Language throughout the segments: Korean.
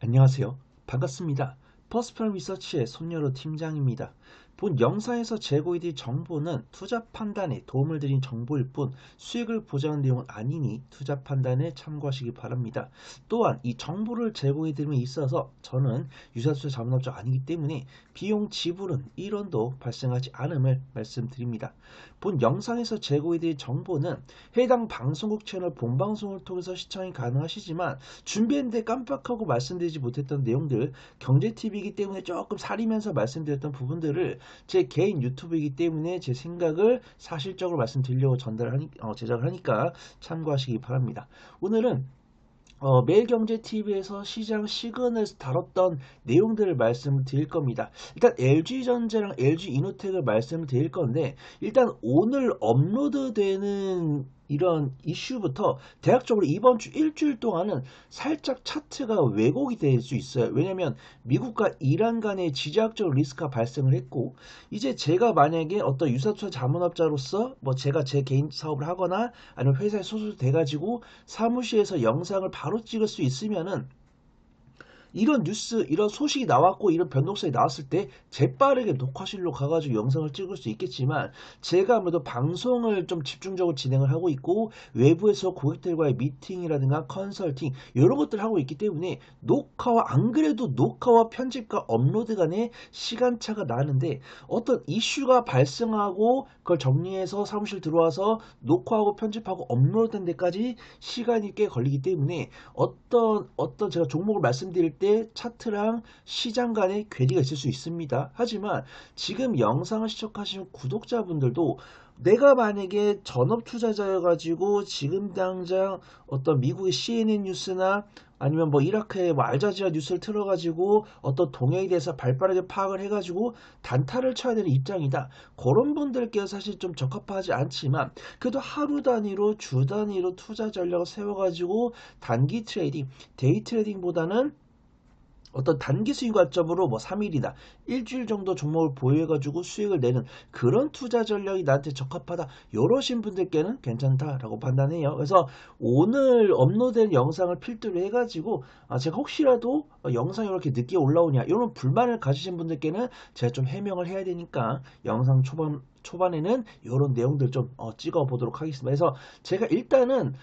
안녕하세요. 반갑습니다. 퍼스널 리서치의 손여로 팀장입니다. 본 영상에서 제공해드린 정보는 투자 판단에 도움을 드린 정보일 뿐 수익을 보장하는 내용은 아니니 투자 판단에 참고하시기 바랍니다. 또한 이 정보를 제공해드림에 있어서 저는 유사투자 자문업자 아니기 때문에 비용 지불은 1원도 발생하지 않음을 말씀드립니다. 본 영상에서 제공해드린 정보는 해당 방송국 채널 본방송을 통해서 시청이 가능하시지만 준비했는데 깜빡하고 말씀드리지 못했던 내용들 경제TV이기 때문에 조금 사리면서 말씀드렸던 부분들을 제 개인 유튜브이기 때문에 제 생각을 사실적으로 말씀드리려고 제작을 하니까 참고하시기 바랍니다. 오늘은 매일경제TV에서 시장 시그널에서 다뤘던 내용들을 말씀을 드릴 겁니다. 일단 LG전자랑 LG이노텍을 말씀을 드릴 건데 일단 오늘 업로드되는 이런 이슈부터 대략적으로 이번 주 일주일 동안은 살짝 차트가 왜곡이 될 수 있어요. 왜냐면 미국과 이란 간의 지정학적 리스크가 발생을 했고 이제 제가 만약에 어떤 유사투자 자문업자로서 뭐 제가 제 개인 사업을 하거나 아니면 회사에 소속돼 가지고 사무실에서 영상을 바로 찍을 수 있으면은 이런 뉴스, 이런 소식이 나왔고 이런 변동성이 나왔을 때 재빠르게 녹화실로 가가지고 영상을 찍을 수 있겠지만 제가 아무래도 방송을 좀 집중적으로 진행을 하고 있고 외부에서 고객들과의 미팅이라든가 컨설팅 이런 것들을 하고 있기 때문에 녹화와 안 그래도 녹화와 편집과 업로드 간의 시간차가 나는데 어떤 이슈가 발생하고 그걸 정리해서 사무실 들어와서 녹화하고 편집하고 업로드된 데까지 시간이 꽤 걸리기 때문에 어떤 제가 종목을 말씀드릴 때 차트랑 시장 간의 괴리가 있을 수 있습니다. 하지만 지금 영상을 시청하시는 구독자분들도 내가 만약에 전업 투자자여가지고 지금 당장 어떤 미국의 CNN 뉴스나 아니면 뭐 이라크의 뭐 알자지라 뉴스를 틀어가지고 어떤 동향에 대해서 발빠르게 파악을 해가지고 단타를 쳐야 되는 입장이다. 그런 분들께서 사실 좀 적합하지 않지만 그래도 하루 단위로 주 단위로 투자 전략을 세워가지고 단기 트레이딩, 데이 트레이딩보다는 어떤 단기 수익 관점으로 뭐 3일이나 일주일 정도 종목을 보유해가지고 수익을 내는 그런 투자 전략이 나한테 적합하다. 이러신 분들께는 괜찮다라고 판단해요. 그래서 오늘 업로드된 영상을 필두로 해가지고 제가 혹시라도 영상이 이렇게 늦게 올라오냐 이런 불만을 가지신 분들께는 제가 좀 해명을 해야 되니까 영상 초반에는 이런 내용들 좀 찍어 보도록 하겠습니다. 그래서 제가 일단은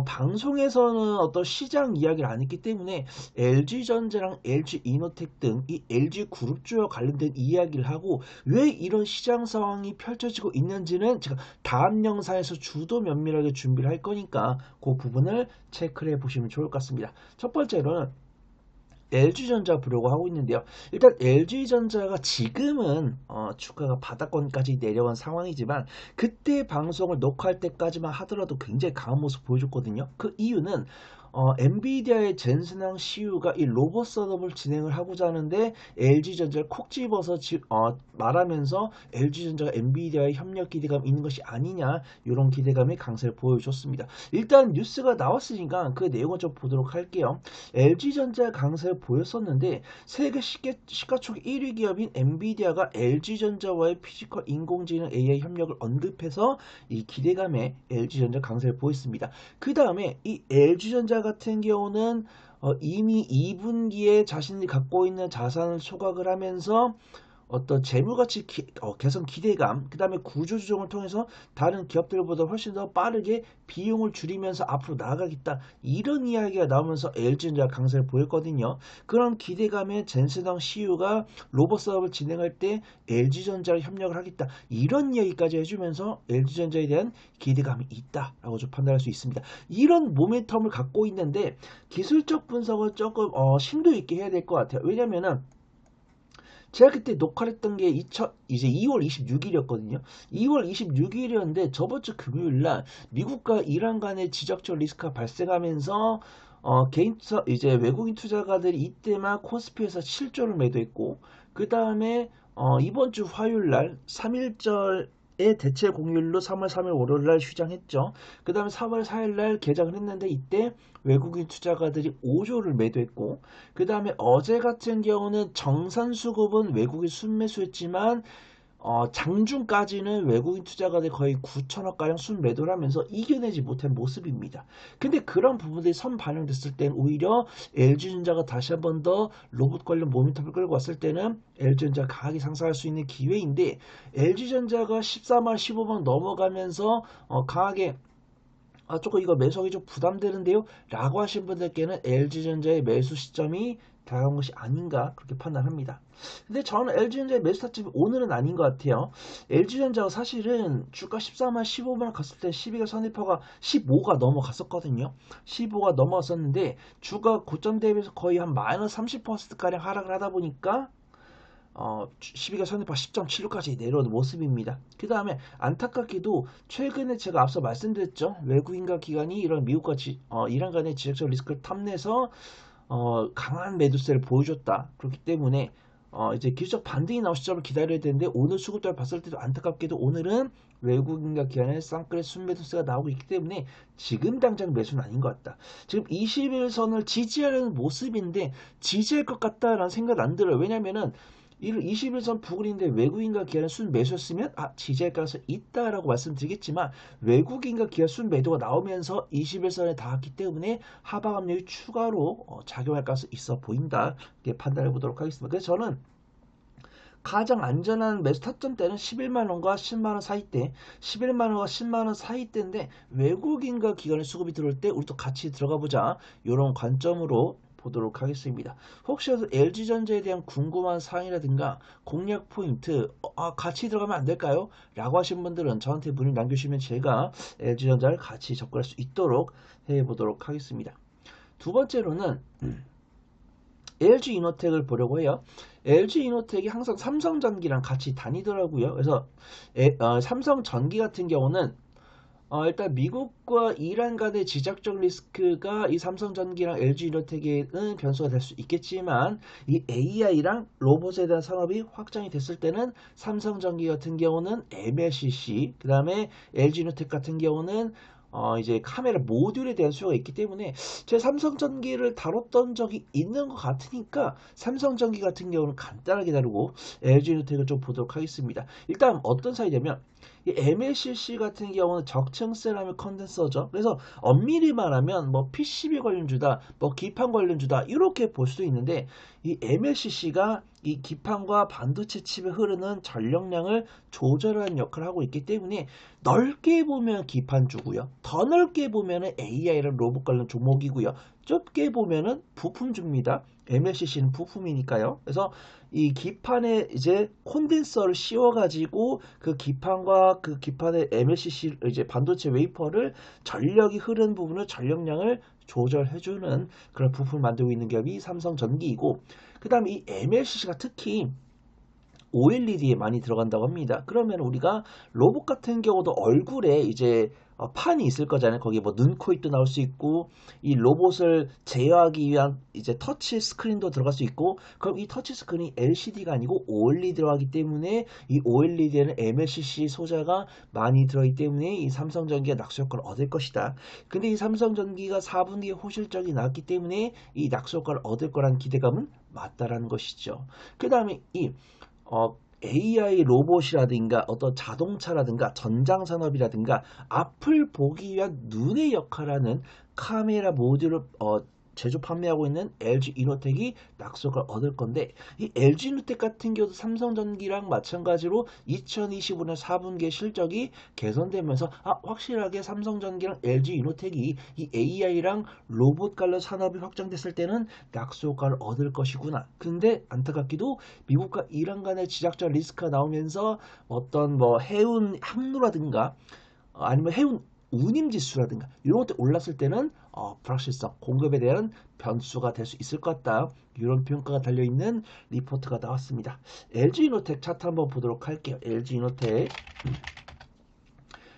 방송에서는 어떤 시장 이야기를 안 했기 때문에 LG전자랑 LG이노텍 등 이 LG그룹주와 관련된 이야기를 하고 왜 이런 시장 상황이 펼쳐지고 있는지는 제가 다음 영상에서 주도 면밀하게 준비를 할 거니까 그 부분을 체크를 해보시면 좋을 것 같습니다. 첫 번째로는 LG전자 보려고 하고 있는데요. 일단 LG전자가 지금은 주가가 바닥권까지 내려온 상황이지만 그때 방송을 녹화할 때까지만 하더라도 굉장히 강한 모습 보여줬거든요. 그 이유는 엔비디아의 젠슨항 CEO가 이 로봇 셋업을 진행을 하고자 하는데 LG전자를 콕 집어서 말하면서 LG전자가 엔비디아의 협력 기대감이 있는 것이 아니냐 이런 기대감의 강세를 보여줬습니다. 일단 뉴스가 나왔으니까 그 내용을 좀 보도록 할게요. LG전자 강세를 보였었는데 세계 시가총액 1위 기업인 엔비디아가 LG전자와의 피지컬 인공지능 AI 협력을 언급해서 이 기대감에 LG전자 강세를 보였습니다. 그 다음에 이 LG전자 같은 경우는 이미 2분기에 자신이 갖고 있는 자산을 소각을 하면서 어떤 재무가치 개선 기대감, 그 다음에 구조조정을 통해서 다른 기업들보다 훨씬 더 빠르게 비용을 줄이면서 앞으로 나아가겠다. 이런 이야기가 나오면서 LG전자 강세를 보였거든요. 그런 기대감에 젠슨항 CEO가 로봇 사업을 진행할 때 LG전자랑 협력을 하겠다. 이런 이야기까지 해주면서 LG전자에 대한 기대감이 있다라고 좀 판단할 수 있습니다. 이런 모멘텀을 갖고 있는데 기술적 분석을 조금 심도 있게 해야 될 것 같아요. 왜냐면은 제가 그때 녹화를 했던 게 이제 2월 26일이었거든요. 2월 26일이었는데 저번 주 금요일 날 미국과 이란 간의 지정학적 리스크가 발생하면서 이제 외국인 투자가들이 이때만 코스피에서 7조를 매도했고 그 다음에 이번 주 화요일 날 3일절 대체 공휴일로 3월 3일 월요일 날 휴장했죠. 그 다음에 3월 4일 날 개장을 했는데 이때 외국인 투자가들이 5조를 매도했고 그 다음에 어제 같은 경우는 정산 수급은 외국인 순매수했지만 장중까지는 외국인 투자가들이 거의 9천억가량 순매도를 하면서 이겨내지 못한 모습입니다. 근데 그런 부분들이 선반영됐을 때는 오히려 LG전자가 다시 한 번 더 로봇 관련 모멘텀을 끌고 왔을 때는 LG전자가 강하게 상승할 수 있는 기회인데 LG전자가 14만 15만 넘어가면서 강하게 조금 이거 매수하기 좀 부담되는데요 라고 하신 분들께는 LG전자의 매수 시점이 다가온 것이 아닌가 그렇게 판단합니다. 근데 저는 LG전자의 매수 타점이 오늘은 아닌 것 같아요. LG전자가 사실은 주가 14만 15만 갔을 때 12가 선입표가 15가 넘어갔었거든요. 15가 넘어갔었는데 주가 고점 대비해서 거의 한 마이너스 30%가량 하락을 하다 보니까 12가 선입파 10.76까지 내려오는 모습입니다. 그 다음에 안타깝게도 최근에 제가 앞서 말씀드렸죠. 외국인과 기관이 이런 미국과 이란 간의 지정적 리스크를 탐내서 강한 매도세를 보여줬다. 그렇기 때문에 이제 기술적 반등이 나올 시점을 기다려야 되는데 오늘 수급자를 봤을 때도 안타깝게도 오늘은 외국인과 기관의 쌍끌의 순매도세가 나오고 있기 때문에 지금 당장 매수는 아닌 것 같다. 지금 21선을 지지하려는 모습인데 지지할 것 같다라는 생각은 안 들어요. 왜냐면은 21선 부근인데 외국인과 기관의 순 매수였으면 지지할 가능성이 있다라고 말씀드리겠지만 외국인과 기관 순 매도가 나오면서 21선에 닿았기 때문에 하방 압력이 추가로 작용할 가능성이 있어 보인다 이렇게 판단해 보도록 하겠습니다. 그래서 저는 가장 안전한 매수 타점대는 11만원과 10만원 사이대 11만원과 10만원 사이대인데 외국인과 기관의 수급이 들어올 때 우리도 같이 들어가 보자 이런 관점으로 보도록 하겠습니다. 혹시라도 LG전자에 대한 궁금한 사항이라든가 공략 포인트 같이 들어가면 안 될까요? 라고 하신 분들은 저한테 문의 남겨주시면 제가 LG전자를 같이 접근할 수 있도록 해보도록 하겠습니다. 두 번째로는 LG이노텍을 보려고 해요. LG이노텍이 항상 삼성전기랑 같이 다니더라고요. 그래서 삼성전기 같은 경우는 일단 미국과 이란 간의 지정적 리스크가 이 삼성전기랑 LG이노텍에는 변수가 될 수 있겠지만 이 AI랑 로봇에 대한 산업이 확장이 됐을 때는 삼성전기 같은 경우는 MLCC 그 다음에 LG이노텍 같은 경우는 이제 카메라 모듈에 대한 수요가 있기 때문에 제 삼성전기를 다뤘던 적이 있는 것 같으니까 삼성전기 같은 경우는 간단하게 다루고 LG이노텍을 좀 보도록 하겠습니다. 일단 어떤 사이냐면 이 MLCC 같은 경우는 적층 세라믹 컨덴서죠. 그래서 엄밀히 말하면 뭐 PCB 관련주다, 뭐 기판 관련주다 이렇게 볼 수도 있는데 이 MLCC가 이 기판과 반도체 칩에 흐르는 전력량을 조절하는 역할을 하고 있기 때문에 넓게 보면 기판주고요. 더 넓게 보면은 AI랑 로봇 관련 종목이고요. 좁게 보면은 부품주입니다. MLCC는 부품이니까요. 그래서 이 기판에 이제 콘덴서를 씌워가지고 그 기판과 그 기판의 MLCC 이제 반도체 웨이퍼를 전력이 흐르는 부분을 전력량을 조절해주는 그런 부품을 만들고 있는 기업이 삼성전기이고 그 다음에 이 MLCC가 특히 OLED에 많이 들어간다고 합니다. 그러면 우리가 로봇 같은 경우도 얼굴에 이제 판이 있을 거잖아요. 거기 뭐 눈, 코, 입도 나올 수 있고 이 로봇을 제어하기 위한 이제 터치 스크린도 들어갈 수 있고 그럼 이 터치 스크린이 LCD가 아니고 OLED 들어가기 때문에 이 OLED에는 MLCC 소자가 많이 들어있기 때문에 이 삼성전기가 낙수 효과를 얻을 것이다. 근데 이 삼성전기가 4분기에 호실적이 나왔기 때문에 이 낙수 효과를 얻을 거라는 기대감은 맞다라는 것이죠. 그 다음에 이 AI 로봇이라든가 어떤 자동차라든가 전장산업이라든가 앞을 보기 위한 눈의 역할하는 카메라 모듈을 제조 판매하고 있는 LG이노텍이 낙수효과를 얻을 건데 이 LG이노텍 같은 경우도 삼성전기랑 마찬가지로 2025년 4분기의 실적이 개선되면서 확실하게 삼성전기랑 LG이노텍이 이 AI랑 로봇 관련 산업이 확장됐을 때는 낙수효과를 얻을 것이구나. 근데 안타깝게도 미국과 이란 간의 지정적 리스크가 나오면서 어떤 뭐 해운 항로라든가 아니면 해운 운임지수라든가 이런 것들 올랐을 때는 불확실성, 공급에 대한 변수가 될 수 있을 것 같다. 이런 평가가 달려있는 리포트가 나왔습니다. LG이노텍 차트 한번 보도록 할게요. LG이노텍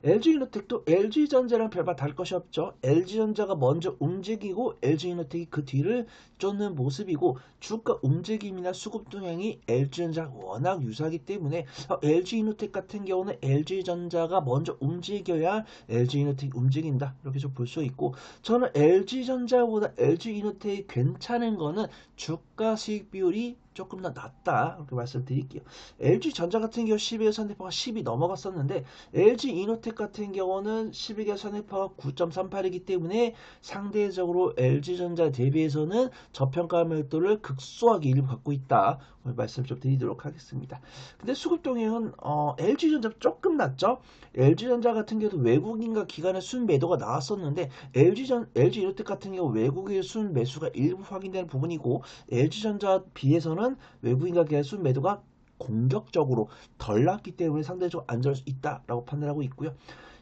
LG이노텍도 LG전자랑 별반 다를 것이 없죠. LG전자가 먼저 움직이고 LG이노텍이 그 뒤를 쫓는 모습이고 주가 움직임이나 수급 동향이 LG전자랑 워낙 유사하기 때문에 LG이노텍 같은 경우는 LG전자가 먼저 움직여야 LG이노텍이 움직인다. 이렇게 좀 볼 수 있고 저는 LG전자보다 LG이노텍이 괜찮은 거는 주가 수익 비율이 조금 더 낫다 이렇게 말씀드릴게요. LG전자 같은 경우 12개월 선행파가 10이 넘어갔었는데 LG이노텍 같은 경우는 12개월 선행파가 9.38이기 때문에 상대적으로 LG전자 대비해서는 저평가 매도를 극소하게 일부 갖고 있다. 말씀 좀 드리도록 하겠습니다. 근데 수급 동향은 LG전자 조금 낮죠? LG전자 같은 경우도 외국인과 기관의 순 매도가 나왔었는데 LG이노텍 같은 경우 외국인 순 매수가 일부 확인되는 부분이고 LG전자 비해서는 외국인과 기관의 순 매도가 공격적으로 덜 났기 때문에 상대적으로 안전할 수 있다라고 판단하고 있고요.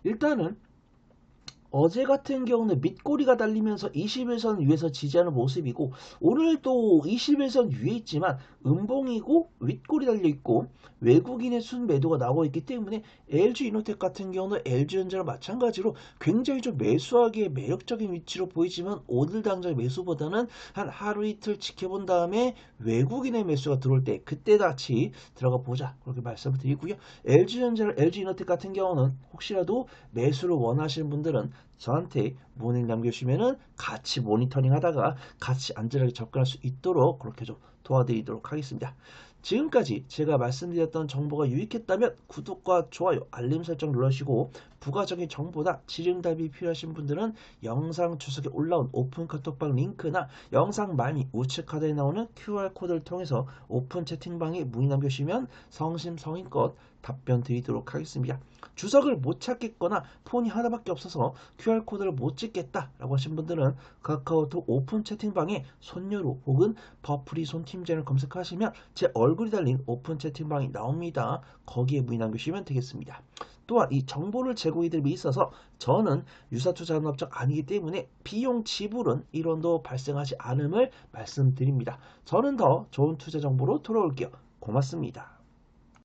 일단은 어제 같은 경우는 밑꼬리가 달리면서 21선 위에서 지지하는 모습이고 오늘도 21선 위에 있지만 음봉이고 윗꼬리 달려있고 외국인의 순 매도가 나오고 있기 때문에 LG이노텍 같은 경우는 LG전자랑 마찬가지로 굉장히 좀 매수하기에 매력적인 위치로 보이지만 오늘 당장 매수보다는 한 하루 이틀 지켜본 다음에 외국인의 매수가 들어올 때 그때 같이 들어가 보자 그렇게 말씀을 드리고요. LG전자랑 LG이노텍 같은 경우는 혹시라도 매수를 원하시는 분들은 저한테 문의 남겨주시면은 같이 모니터링 하다가 같이 안전하게 접근할 수 있도록 그렇게 좀 도와드리도록 하겠습니다. 지금까지 제가 말씀드렸던 정보가 유익했다면 구독과 좋아요, 알림 설정 눌러주시고 부가적인 정보나 지름답이 필요하신 분들은 영상 주석에 올라온 오픈 카톡방 링크나 영상 말미 우측 카드에 나오는 QR코드를 통해서 오픈 채팅방에 문의 남겨주시면 성심성의껏 답변 드리도록 하겠습니다. 주석을 못 찾겠거나 폰이 하나밖에 없어서 QR코드를 못 찍겠다 라고 하신 분들은 카카오톡 오픈 채팅방에 손녀로 혹은 버프리 손팀장을 검색하시면 제 얼굴이 달린 오픈 채팅방이 나옵니다. 거기에 문의 남겨주시면 되겠습니다. 또한 이 정보를 제공해드림에 있어서 저는 유사투자산업적 아니기 때문에 비용 지불은 1원도 발생하지 않음을 말씀드립니다. 저는 더 좋은 투자 정보로 돌아올게요. 고맙습니다.